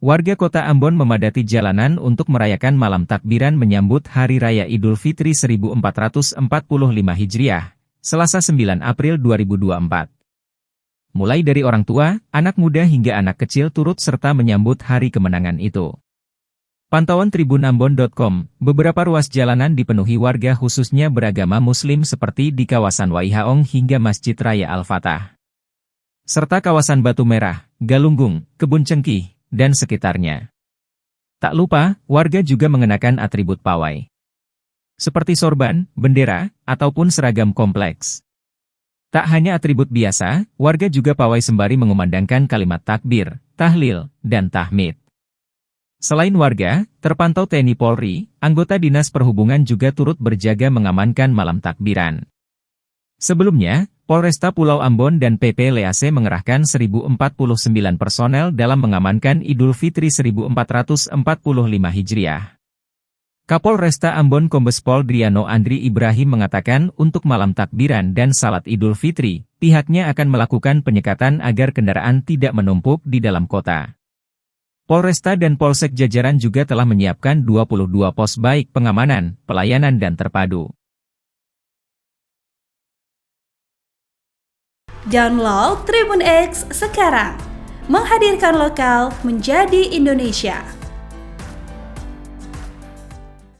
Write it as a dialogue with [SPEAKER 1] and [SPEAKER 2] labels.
[SPEAKER 1] warga kota Ambon memadati jalanan untuk merayakan malam takbiran menyambut Hari Raya Idul Fitri 1445 Hijriah, Selasa 9 April 2024. Mulai dari orang tua, anak muda hingga anak kecil turut serta menyambut hari kemenangan itu. Pantauan tribunambon.com, beberapa ruas jalanan dipenuhi warga khususnya beragama Muslim seperti di kawasan Waihaong hingga Masjid Raya Al-Fatah, serta kawasan Batu Merah, Galunggung, Kebun Cengkih, dan sekitarnya. Tak lupa, warga juga mengenakan atribut pawai, seperti sorban, bendera, ataupun seragam kompleks. Tak hanya atribut biasa, warga juga pawai sembari mengumandangkan kalimat takbir, tahlil, dan tahmid. Selain warga, terpantau TNI Polri, anggota Dinas Perhubungan juga turut berjaga mengamankan malam takbiran. Sebelumnya, Polresta Pulau Ambon dan PPLAC mengerahkan 1049 personel dalam mengamankan Idul Fitri 1445 Hijriah. Kapolresta Ambon Kombes Pol Driano Andri Ibrahim mengatakan untuk malam takbiran dan salat Idul Fitri, pihaknya akan melakukan penyekatan agar kendaraan tidak menumpuk di dalam kota. Polresta dan Polsek jajaran juga telah menyiapkan 22 pos baik pengamanan, pelayanan dan terpadu.
[SPEAKER 2] Download Tribun X sekarang, menghadirkan lokal menjadi Indonesia.